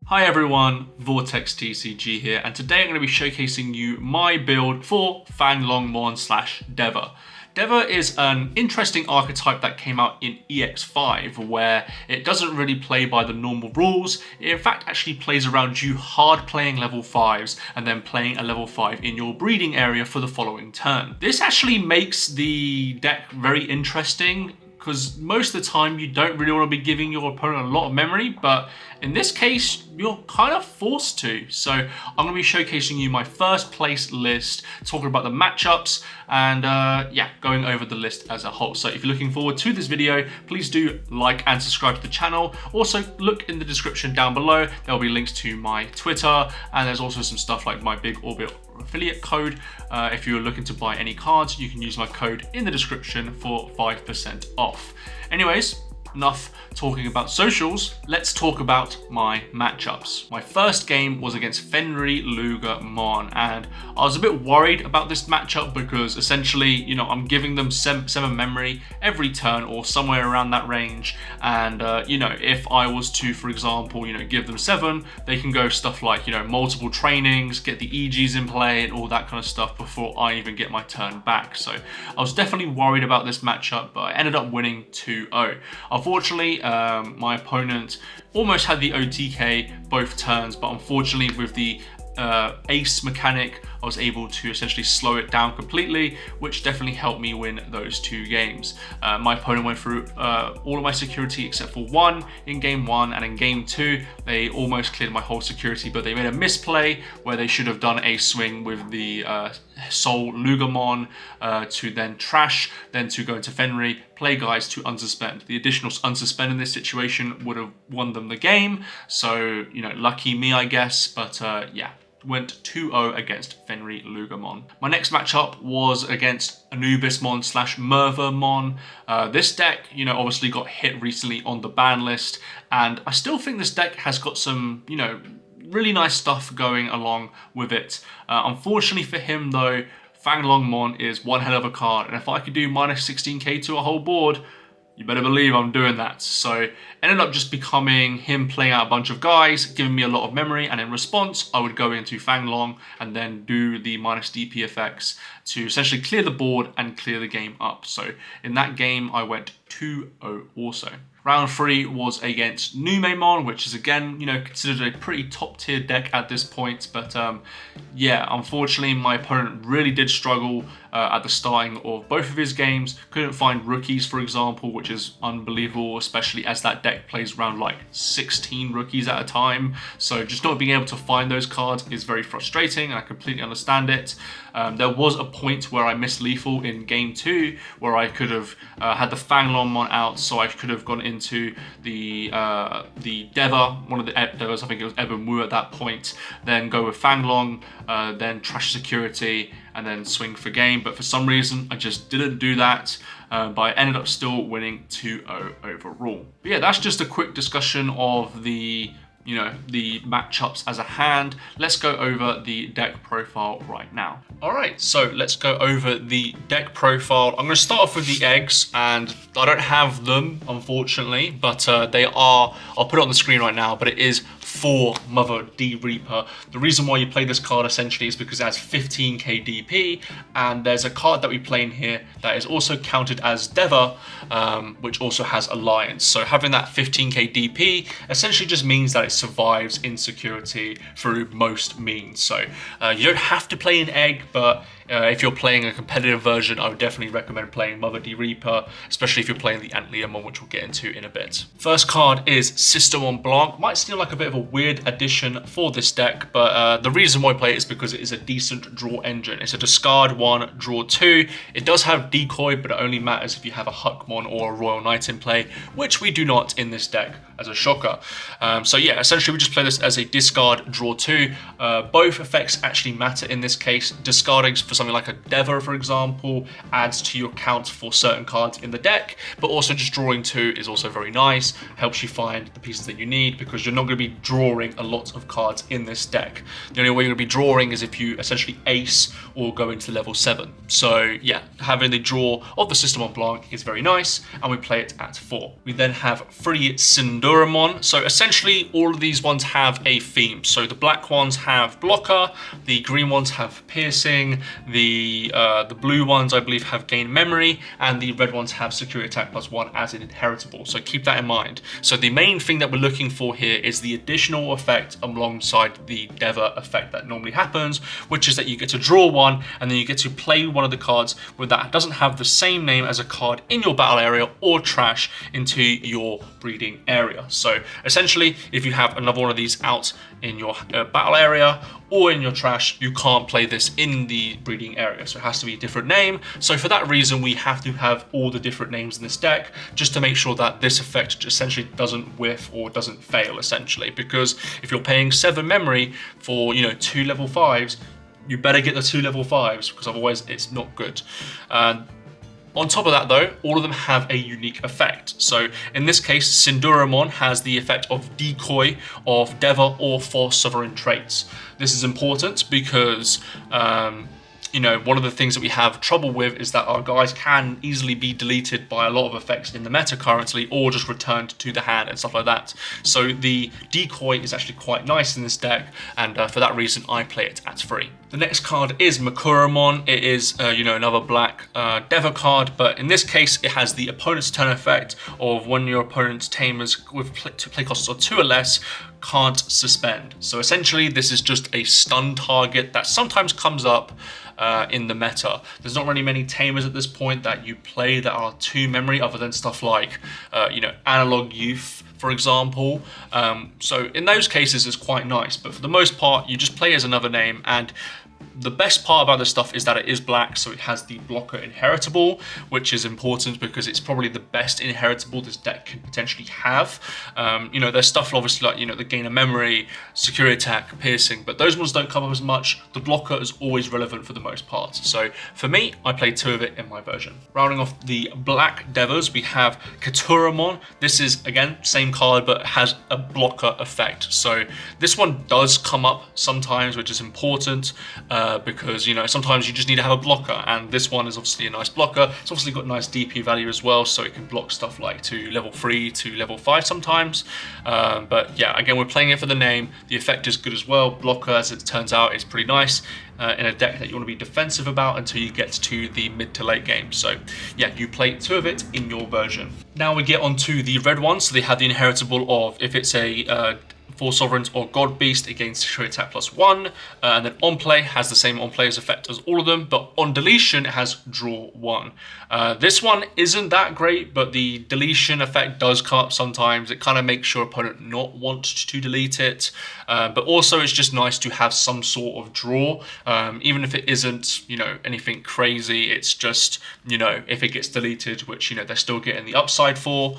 Hi everyone, VortexTCG here, and today I'm going to be showcasing you my build for Fanglongmon Deva. Deva is an interesting archetype that came out in EX5 where it doesn't really play by the normal rules. It in fact actually plays around you hard playing level 5s and then playing a level 5 in your breeding area for the following turn. This actually makes the deck very interesting because most of the time you don't really want to be giving your opponent a lot of memory, but in this case you're kind of forced to. So I'm going to be showcasing you my first place list, talking about the matchups, and yeah, going over the list as a whole. So if you're looking forward to this video, please do like and subscribe to the channel. Also look in the description down below, there'll be links to my Twitter, and there's also some stuff like my Big Orbit affiliate code. If you're looking to buy any cards, you can use my code in the description for 5% off. Anyways, enough talking about socials, let's talk about my matchups. My first game was against Fanglongmon, and I was a bit worried about this matchup because essentially, you know, I'm giving them 7 memory every turn or somewhere around that range, and you know, if I was to, for example, you know, give them 7, they can go stuff like, you know, multiple trainings, get the EGs in play and all that kind of stuff before I even get my turn back. So I was definitely worried about this matchup, but I ended up winning 2-0. Unfortunately, my opponent almost had the OTK both turns, but unfortunately with the ace mechanic, I was able to essentially slow it down completely, which definitely helped me win those 2 games. My opponent went through all of my security except for 1 in game 1, and in game 2 they almost cleared my whole security, but they made a misplay where they should have done a swing with the Soul Lugamon to then trash, then to go into Fenry, play guys to unsuspend. The additional unsuspend in this situation would have won them the game, so you know, lucky me I guess, but yeah, went 2-0 against Fenry Lugamon. My next matchup was against Anubismon / Mervermon. This deck, you know, obviously got hit recently on the ban list, and I still think this deck has got some, you know, really nice stuff going along with it. Unfortunately for him though, Fanglongmon is one hell of a card, and if I could do minus 16k to a whole board, you better believe I'm doing that. So ended up just becoming him playing out a bunch of guys, giving me a lot of memory, and in response I would go into Fanglong and then do the minus DP effects to essentially clear the board and clear the game up. So in that game I went 2-0 also. Round 3 was against Numemon, which is again, you know, considered a pretty top tier deck at this point, but yeah, unfortunately my opponent really did struggle at the starting of both of his games. Couldn't find rookies, for example, which is unbelievable, especially as that deck plays around like 16 rookies at a time. So just not being able to find those cards is very frustrating, and I completely understand it. There was a point where I missed lethal in game 2 where I could have had the Fanglongmon out, so I could have gone into the Deva, one of the Devas, I think it was Ebon Wu at that point, then go with Fanglong, then trash security, and then swing for game. But for some reason I just didn't do that, but I ended up still winning 2-0 overall. But yeah, that's just a quick discussion of the, you know, the matchups as a hand. Let's go over the deck profile right now. All right, so let's go over the deck profile. I'm going to start off with the eggs, and I don't have them unfortunately, but they are, I'll put it on the screen right now, but it is for Mother D Reaper. The reason why you play this card essentially is because it has 15k DP, and there's a card that we play in here that is also counted as Deva, which also has Alliance. So having that 15k DP essentially just means that it survives insecurity through most means. So you don't have to play an egg, but if you're playing a competitive version, I would definitely recommend playing Mother D Reaper, especially if you're playing the Antliamon, which we'll get into in a bit. First card is Systemon Blanc. Might seem like a bit of a weird addition for this deck, but the reason why I play it is because it is a decent draw engine. It's a discard 1, draw 2. It does have decoy, but it only matters if you have a Huckmon or a Royal Knight in play, which we do not in this deck, as a shocker. So yeah, essentially we just play this as a discard, draw 2. Both effects actually matter in this case. Discarding for something like a Deva, for example, adds to your count for certain cards in the deck, but also just drawing 2 is also very nice, helps you find the pieces that you need, because you're not going to be drawing a lot of cards in this deck. The only way you're going to be drawing is if you essentially ace or go into level 7. So yeah, having the draw of the system on blank is very nice, and we play it at 4. We then have 3 Sinduramon. So essentially all of these ones have a theme. So the black ones have blocker, the green ones have piercing, the blue ones I believe have gain memory, and the red ones have security attack +1 as an inheritable. So keep that in mind. So the main thing that we're looking for here is the additional effect alongside the Deva effect that normally happens, which is that you get to draw 1 and then you get to play one of the cards that doesn't have the same name as a card in your battle area or trash into your breeding area. So essentially, if you have another one of these out in your battle area or in your trash, you can't play this in the breeding area, so it has to be a different name. So for that reason, we have to have all the different names in this deck just to make sure that this effect essentially doesn't whiff or doesn't fail, essentially. Because if you're paying 7 memory for 2 level 5s, you better get the 2 level 5s, because otherwise it's not good. On top of that though, all of them have a unique effect. So in this case, Sinduramon has the effect of decoy of Deva or Force Sovereign traits. This is important because one of the things that we have trouble with is that our guys can easily be deleted by a lot of effects in the meta currently, or just returned to the hand and stuff like that. So the decoy is actually quite nice in this deck, and for that reason I play it at 3. The next card is Makuramon. It is another black Deva card, but in this case it has the opponent's turn effect of when your opponent's tamers with play costs of 2 or less can't suspend. So essentially this is just a stun target that sometimes comes up in the meta. There's not really many tamers at this point that you play that are 2 memory, other than stuff like Analog Youth, for example. So in those cases it's quite nice, but for the most part you just play as another name. And the best part about this stuff is that it is black, so it has the blocker inheritable, which is important because it's probably the best inheritable this deck can potentially have. There's stuff obviously like the gain of memory, security attack, piercing, but those ones don't come up as much. The blocker is always relevant for the most part. So for me, I played 2 of it in my version. Rounding off the black Devas, we have Katuramon. This is again same card, but has a blocker effect. So this one does come up sometimes, which is important. Because sometimes you just need to have a blocker, and this one is obviously a nice blocker. It's obviously got nice DP value as well, so it can block stuff like to level 3 to level 5 sometimes. But yeah, again, we're playing it for the name. The effect is good as well. Blocker, as it turns out, is pretty nice in a deck that you want to be defensive about until you get to the mid to late game. So yeah, you play 2 of it in your version. Now we get onto the red ones. So they have the inheritable of, if it's a Force Sovereigns or God Beast, against security attack +1, and then on play has the same on play as effect as all of them, but on deletion it has draw 1. This one isn't that great, but the deletion effect does come up sometimes. It kind of makes your opponent not want to delete it, but also it's just nice to have some sort of draw, even if it isn't anything crazy. It's just if it gets deleted, which they're still getting the upside for,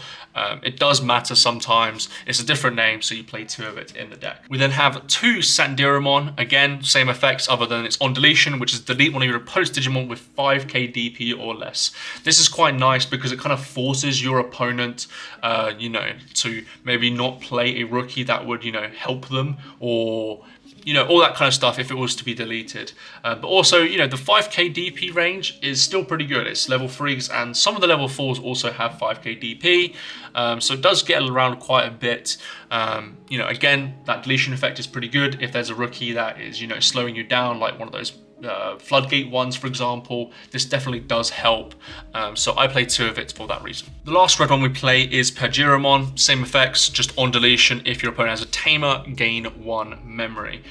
it does matter sometimes. It's a different name, so you play 2 of it in the deck. We then have 2 Sandiramon. Again, same effects other than it's on deletion, which is delete one of your opponent's Digimon with 5k DP or less. This is quite nice because it kind of forces your opponent to maybe not play a rookie that would help them, or all that kind of stuff if it was to be deleted. But also, the 5k DP range is still pretty good. It's level 3s, and some of the level 4s also have 5k DP. So it does get around quite a bit. Again, that deletion effect is pretty good if there's a rookie that is, slowing you down, like one of those floodgate ones, for example. This definitely does help, so I play 2 of it for that reason. The last red one we play is Pajiramon. Same effects, just on deletion. If your opponent has a tamer, gain 1 memory.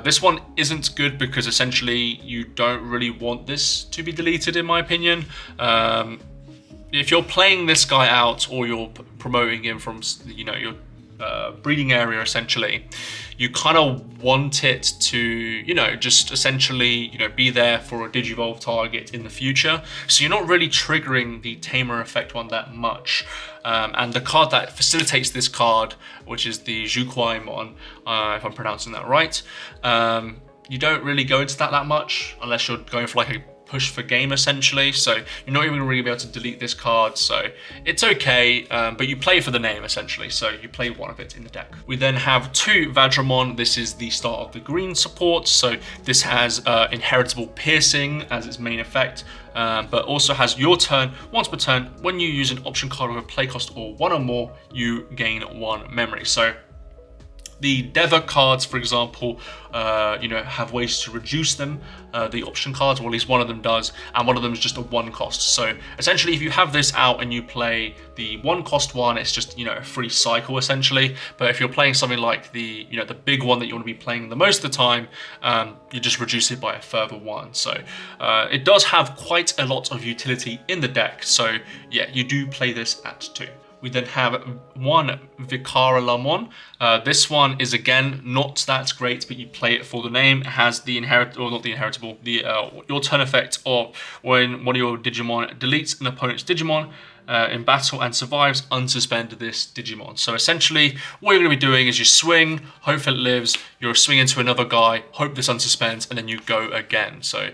This one isn't good because essentially you don't really want this to be deleted, in my opinion. If you're playing this guy out, or you're promoting him from your breeding area, essentially, you kind of want it to, just essentially, be there for a Digivolve target in the future. So you're not really triggering the Tamer effect one that much. And the card that facilitates this card, which is the Juquaimon, if I'm pronouncing that right, you don't really go into that much unless you're going for like a push for game essentially, so you're not even really be able to delete this card, so it's okay, but you play for the name essentially, so you play one of it in the deck. We then have 2 Vadramon. This is the start of the green support, so this has inheritable piercing as its main effect, but also has your turn. Once per turn, when you use an option card with a play cost or 1 or more, you gain 1 memory. So the Deva cards, for example, have ways to reduce them, the option cards, or at least one of them does, and one of them is just a 1 cost. So essentially, if you have this out and you play the 1 cost one, it's just, a free cycle essentially. But if you're playing something like the big one that you want to be playing the most of the time, you just reduce it by a further 1. So it does have quite a lot of utility in the deck. So yeah, you do play this at 2. We then have 1 Fanglongmon. This one is again not that great, but you play it for the name. It has the your turn effect of when one of your Digimon deletes an opponent's Digimon in battle and survives, unsuspend this Digimon. So essentially, what you're going to be doing is you swing, hope it lives, you'll swing into another guy, hope this unsuspends, and then you go again. So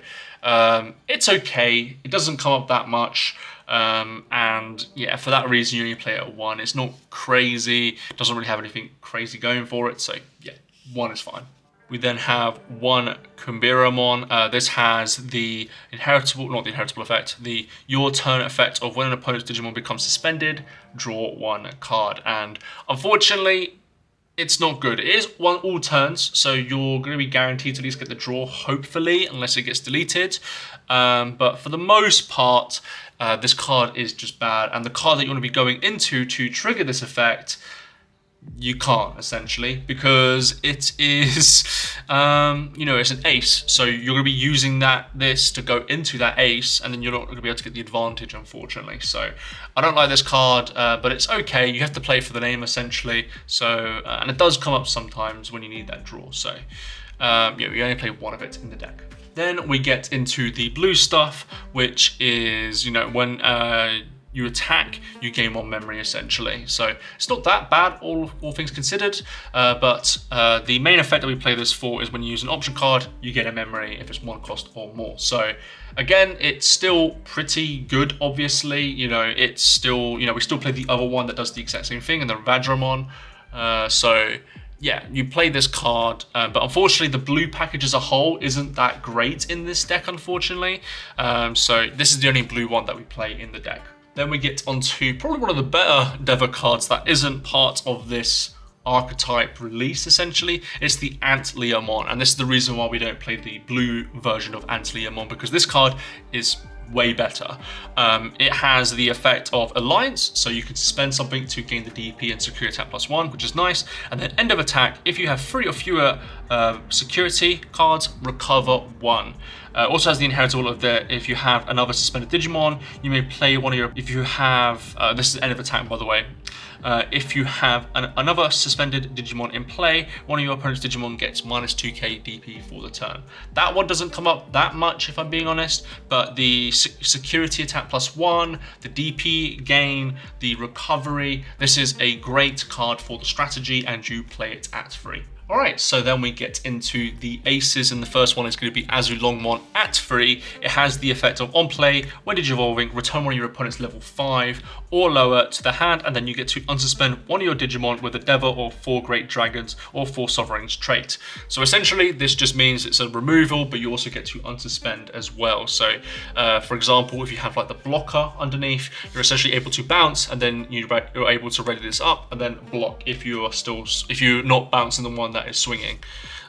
it's okay. It doesn't come up that much. And yeah, for that reason, you only play it at 1. It's not crazy. It doesn't really have anything crazy going for it. So yeah, 1 is fine. We then have 1 Kumbiramon. This has the your turn effect of when an opponent's Digimon becomes suspended, draw 1 card. And unfortunately, it's not good. It is all turns, so you're going to be guaranteed to at least get the draw, hopefully, unless it gets deleted. But for the most part, this card is just bad, and the card that you want to be going into to trigger this effect, you can't, essentially, because it is, it's an ace, so you're going to be using this to go into that ace, and then you're not going to be able to get the advantage, unfortunately. So I don't like this card, but it's okay. You have to play for the name, essentially. So and it does come up sometimes when you need that draw. So you only play 1 of it in the deck. Then we get into the blue stuff, which is, when you attack, you gain 1 memory, essentially. So it's not that bad, all things considered, but the main effect that we play this for is when you use an option card, you get a memory if it's 1 cost or more. So again, it's still pretty good, obviously. It's still, we still play the other one that does the exact same thing, and the Vadramon. So yeah, you play this card, but unfortunately the blue package as a whole isn't that great in this deck, unfortunately. So this is the only blue one that we play in the deck. Then we get onto probably one of the better Deva cards that isn't part of this archetype release, essentially. It's the Antliamon, and this is the reason why we don't play the blue version of Antliamon, because this card is way better. It has the effect of Alliance, so you can suspend something to gain the DP and security attack +1, which is nice. And then end of attack, if you have 3 or fewer security cards, recover 1. Also has the inheritable of if you have another suspended Digimon, you may play one of your, if you have, this is end of attack, by the way. If you have another suspended Digimon in play, one of your opponent's Digimon gets -2k DP for the turn. That one doesn't come up that much, if I'm being honest, but the security attack +1, the DP gain, the recovery, this is a great card for the strategy, and you play it at 3. Alright, so then we get into the aces, and the first one is going to be Fanglongmon at 3. It has the effect of, on play, when digivolving, return one of your opponent's level 5 or lower to the hand, and then you get to unsuspend one of your Digimon with a Deva or 4 Great Dragons or 4 Sovereigns trait. So essentially, this just means it's a removal, but you also get to unsuspend as well. So, for example, if you have like the blocker underneath, you're essentially able to bounce, and then you're able to ready this up, and then block if you're not bouncing the one that is swinging.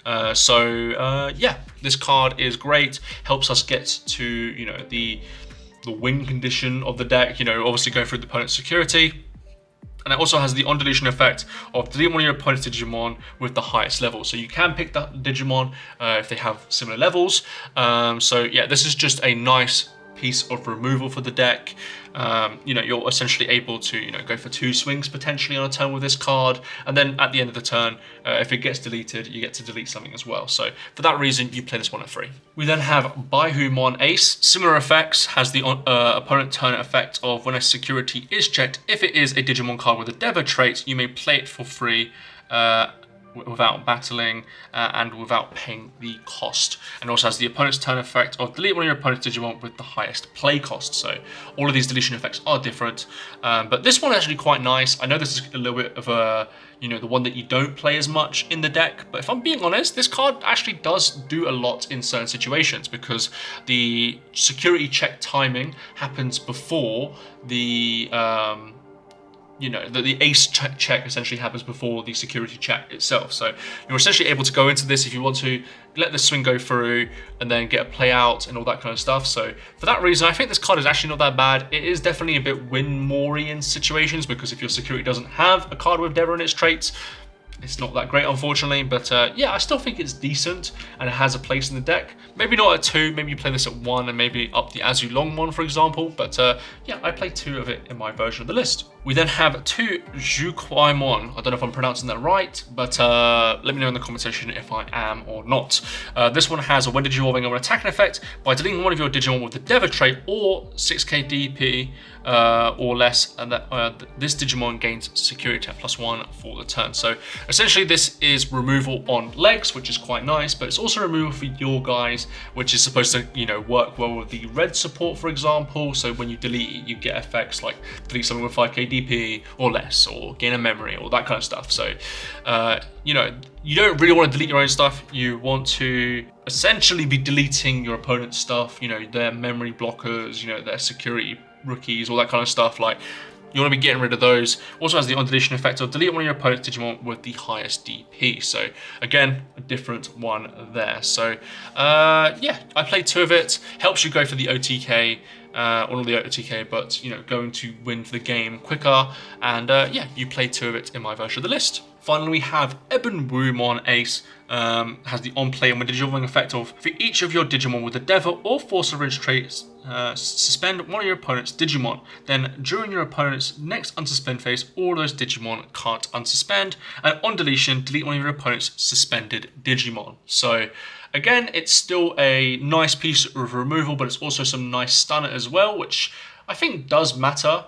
Yeah, this card is great, helps us get to the win condition of the deck, obviously going through the opponent's security. And it also has the on-deletion effect of delete one of your opponent's Digimon with the highest level. So you can pick that Digimon if they have similar levels. So yeah, this is just a nice piece of removal for the deck. You're essentially able to go for 2 swings potentially on a turn with this card, and then at the end of the turn, if it gets deleted, you get to delete something as well. So for that reason, you play this one at 3. We then have Baihumon Ace. Similar effects, has the opponent turn effect of when a security is checked. If it is a Digimon card with a Deva trait, you may play it for free. without battling and without paying the cost. And also has the opponent's turn effect of delete one of your opponent's Digimon with the highest play cost. So all of these deletion effects are different, but this one is actually quite nice. I know this is a little bit of a, the one that you don't play as much in the deck, but if I'm being honest, this card actually does do a lot in certain situations, because the security check timing happens before the the ace check essentially happens before the security check itself. So you're essentially able to go into this if you want to let the swing go through and then get a play out and all that kind of stuff. So for that reason, I think this card is actually not that bad. It is definitely a bit win-more-y in situations, because if your security doesn't have a card with Deva in its traits, it's not that great, unfortunately, but yeah, I still think it's decent and it has a place in the deck. Maybe not at 2, maybe you play this at 1 and maybe up the Fanglongmon, for example, but yeah, I play 2 of it in my version of the list. We then have 2 Juquaimon. I don't know if I'm pronouncing that right, but let me know in the comment section if I am or not. This one has a when Digivolving an attacking effect by deleting one of your Digimon with the Deva trait or 6k DP or less, and that this Digimon gains security check +1 for the turn. So essentially this is removal on legs, which is quite nice, but it's also removal for your guys, which is supposed to work well with the red support, for example. So when you delete it, you get effects like delete something with 5k DP or less, or gain a memory, or that kind of stuff. So you don't really want to delete your own stuff. You want to essentially be deleting your opponent's stuff, their memory blockers, their security rookies, all that kind of stuff. Like, you want to be getting rid of those. Also has the on-deletion effect of delete one of your opponent's Digimon with the highest DP. So again, a different one there. So yeah, I played 2 of it. Helps you go for the OTK, or not the OTK, but going to win for the game quicker. And yeah, you play 2 of it in my version of the list. Finally, we have Ebenwumon Ace. Has the on-play and when Digivolving effect of, for each of your Digimon with the Deva or Force of Range traits, suspend one of your opponent's Digimon. Then, during your opponent's next unsuspend phase, all those Digimon can't unsuspend. And on deletion, delete one of your opponent's suspended Digimon. So, again, it's still a nice piece of removal, but it's also some nice stun as well, which I think does matter.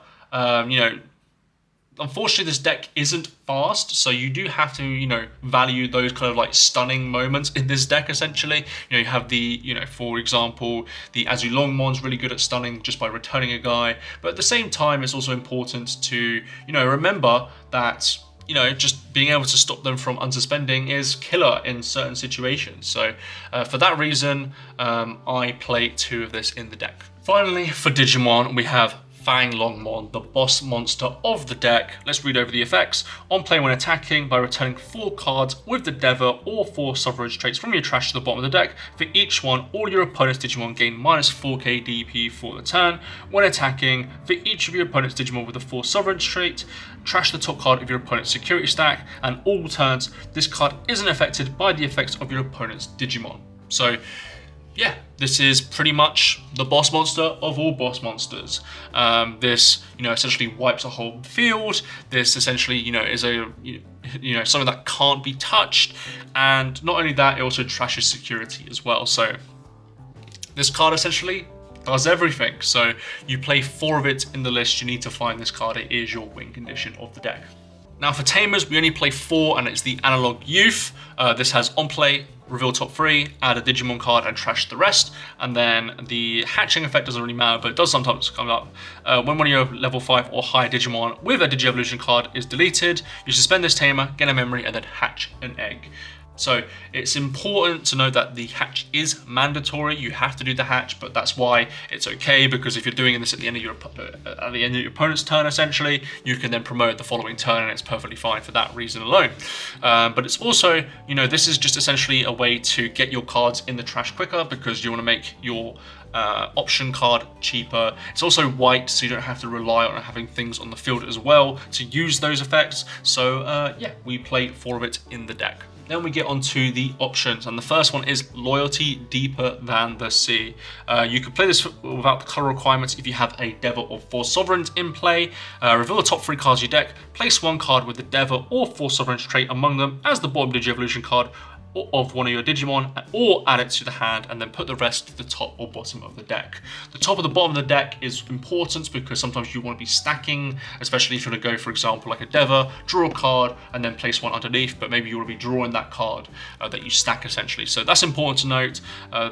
Unfortunately, this deck isn't fast, so you do have to, value those kind of like stunning moments in this deck, essentially. You have the, for example, the Fanglongmon's really good at stunning just by returning a guy, but at the same time, it's also important to, remember that, just being able to stop them from unsuspending is killer in certain situations. So for that reason, I play 2 of this in the deck. Finally, for Digimon, we have Fanglongmon, the boss monster of the deck. Let's read over the effects. On play when attacking, by returning 4 cards with the Deva or 4 sovereign traits from your trash to the bottom of the deck. For each one, all your opponent's Digimon gain -4k DP for the turn. When attacking, for each of your opponent's Digimon with a 4 sovereign trait, trash the top card of your opponent's security stack, and all turns, this card isn't affected by the effects of your opponent's Digimon. So yeah, this is pretty much the boss monster of all boss monsters. This, essentially wipes a whole field. This essentially, is a, something that can't be touched. And not only that, it also trashes security as well. So this card essentially does everything. So you play 4 of it in the list. You need to find this card. It is your win condition of the deck. Now for Tamers, we only play 4, and it's the Analog Youth. This has on play, reveal top 3, add a Digimon card and trash the rest. And then the hatching effect doesn't really matter, but it does sometimes come up. When one of your level 5 or higher Digimon with a Digievolution card is deleted, you suspend this Tamer, gain a memory, and then hatch an egg. So it's important to know that the hatch is mandatory. You have to do the hatch, but that's why it's okay, because if you're doing this at the end of your opponent's turn, essentially, you can then promote the following turn, and it's perfectly fine for that reason alone. But it's also, this is just essentially a way to get your cards in the trash quicker, because you want to make your option card cheaper. It's also white, so you don't have to rely on having things on the field as well to use those effects. So yeah, we play 4 of it in the deck. Then we get on to the options, and the first one is Loyalty Deeper Than the Sea. You can play this without the color requirements if you have a Deva or 4 Sovereigns in play. Reveal the top 3 cards of your deck, place 1 card with the Deva or 4 Sovereigns trait among them as the bottom Digievolution card, of one of your Digimon, or add it to the hand, and then put the rest to the top or bottom of the deck. The top or the bottom of the deck is important because sometimes you want to be stacking, especially if you want to go, for example, like a Deva, draw a card and then place one underneath, but maybe you want to be drawing that card that you stack essentially. So that's important to note.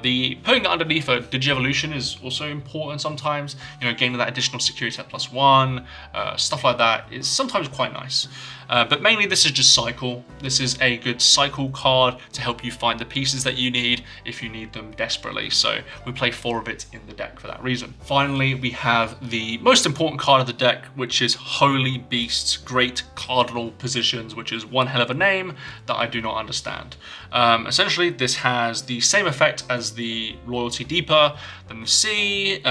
The putting it underneath a Digi-Evolution is also important sometimes. You know, gaining that additional security at +1, stuff like that is sometimes quite nice. But mainly this is just cycle. This is a good cycle card to help you find the pieces that you need if you need them desperately. So we play 4 of it in the deck for that reason. Finally, we have the most important card of the deck, which is Holy Beasts, Great Cardinal Positions, which is one hell of a name that I do not understand. Essentially, this has the same effect as the Loyalty Deeper, then the C,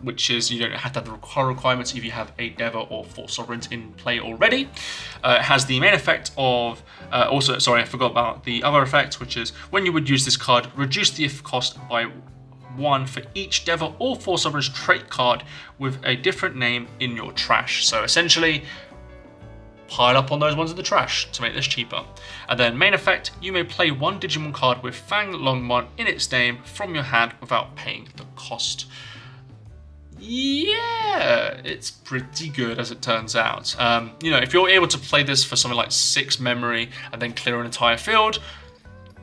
which is you don't have to have the requirements if you have a Deva or 4 Sovereigns in play already. It has the main effect of, also, sorry, I forgot about the other effect, which is when you would use this card, reduce the cost by 1 for each Deva or 4 Sovereigns trait card with a different name in your trash. So essentially, pile up on those ones in the trash to make this cheaper. And then main effect, you may play 1 Digimon card with Fanglongmon in its name from your hand without paying the cost. Yeah, it's pretty good as it turns out. You know, if you're able to play this for something like 6 memory and then clear an entire field,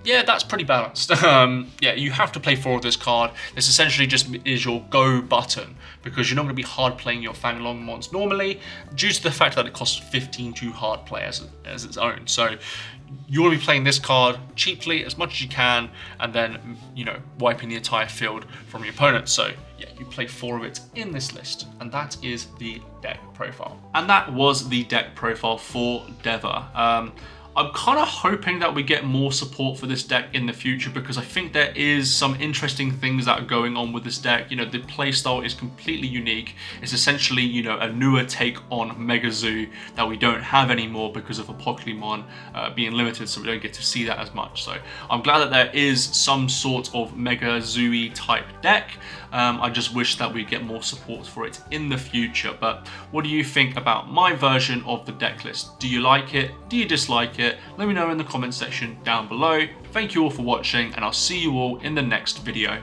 yeah, that's pretty balanced. Yeah, you have to play 4 of this card. This essentially just is your go button because you're not going to be hard playing your Fanglongmons normally due to the fact that it costs 15 to hard play as its own. So you want to be playing this card cheaply as much as you can and then, you know, wiping the entire field from your opponent. So yeah, you play 4 of it in this list, and that is the deck profile. And that was the deck profile for Deva. I'm kind of hoping that we get more support for this deck in the future because I think there is some interesting things that are going on with this deck. You know, the playstyle is completely unique. It's essentially, you know, a newer take on Mega Zoo that we don't have anymore because of Pokemon being limited, so we don't get to see that as much. So I'm glad that there is some sort of Mega Zoo-y type deck. I just wish that we get more support for it in the future. But what do you think about my version of the deck list? Do you like it? Do you dislike it? Let me know in the comment section down below. Thank you all for watching, and I'll see you all in the next video.